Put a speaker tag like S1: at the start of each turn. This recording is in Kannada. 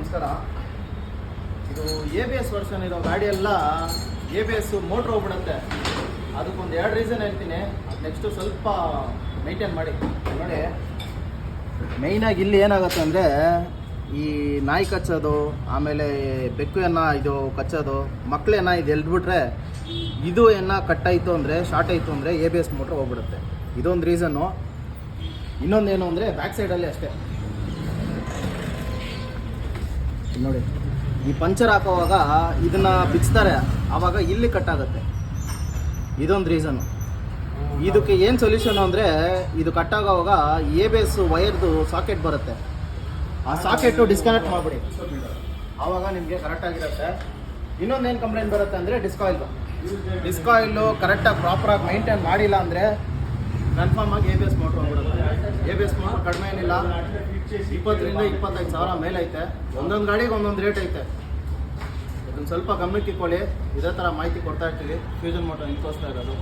S1: ನಮಸ್ಕಾರ. ಇದು ABS ವರ್ಷನ್ ಇರೋ ಗಾಡಿ ಎಲ್ಲ ABS ಮೋಟ್ರ್ ಹೋಗ್ಬಿಡುತ್ತೆ. ಅದಕ್ಕೊಂದು 2 ರೀಸನ್ ಹೇಳ್ತೀನಿ. ನೆಕ್ಸ್ಟು ಸ್ವಲ್ಪ ಮೈಂಟೈನ್ ಮಾಡಿ ನೋಡಿ. ಮೇಯ್ನಾಗಿ ಇಲ್ಲಿ ಏನಾಗುತ್ತೆ ಅಂದರೆ ಈ ನಾಯಿ ಕಚ್ಚೋದು, ಆಮೇಲೆ ಬೆಕ್ಕು ಇದು ಕಚ್ಚೋದು, ಮಕ್ಕಳೇನ ಇದು ಎಲ್ದ್ಬಿಟ್ರೆ ಇದು ಕಟ್ಟಾಯಿತು ಅಂದರೆ ಶಾರ್ಟ್ ಆಯಿತು ಅಂದರೆ ABS ಮೋಟ್ರ್ ಹೋಗ್ಬಿಡುತ್ತೆ. ಇದೊಂದು ರೀಸನ್ನು. ಇನ್ನೊಂದೇನು ಅಂದರೆ ಬ್ಯಾಕ್ ಸೈಡಲ್ಲಿ ಅಷ್ಟೇ ನೋಡಿ, ಈ ಪಂಚರ್ ಹಾಕೋವಾಗ ಇದನ್ನು ಬಿಚ್ತಾರೆ, ಆವಾಗ ಇಲ್ಲಿ ಕಟ್ಟಾಗುತ್ತೆ. ಇದೊಂದು ರೀಸನ್ನು. ಇದಕ್ಕೆ ಏನು ಸೊಲ್ಯೂಷನ್ ಅಂದರೆ ಇದು ಕಟ್ಟಾಗೋವಾಗ ABS ವೈರ್ದು ಸಾಕೆಟ್ ಬರುತ್ತೆ, ಆ ಸಾಕೆಟು ಡಿಸ್ಕನೆಕ್ಟ್ ಮಾಡಿಬಿಡಿ, ಆವಾಗ ನಿಮಗೆ ಕರೆಕ್ಟಾಗಿರುತ್ತೆ. ಇನ್ನೊಂದೇನು ಕಂಪ್ಲೇಂಟ್ ಬರುತ್ತೆ ಅಂದರೆ ಡಿಸ್ಕ್ ಆಯಿಲು ಕರೆಕ್ಟಾಗಿ ಪ್ರಾಪರಾಗಿ ಮೇಂಟೈನ್ ಮಾಡಿಲ್ಲ ಅಂದರೆ ಕನ್ಫರ್ಮ್ ಆಗಿ ABS ಮೋಟ್ರ್ ಹೋಗ್ಬಿಡುತ್ತೆ. ABS ಮೋಟ್ರ್ ಕಡಿಮೆ ಏನಿಲ್ಲ, 20,000 ರಿಂದ 25,000 ಮೇಲೆ ಐತೆ. ಒಂದೊಂದು ಗಾಡಿಗೆ ಒಂದೊಂದು ರೇಟ್ ಐತೆ. ಇದನ್ನು ಸ್ವಲ್ಪ ಗಮನಕ್ಕೆ ಇಟ್ಕೊಳ್ಳಿ. ಇದೇ ಥರ ಮಾಹಿತಿ ಕೊಡ್ತಾ ಇರ್ತೀವಿ. ಫ್ಯೂಷನ್ ಮೋಟ್ರ್ ನಿಂತ್ಕೋಸ್ತಾ ಇರೋದು.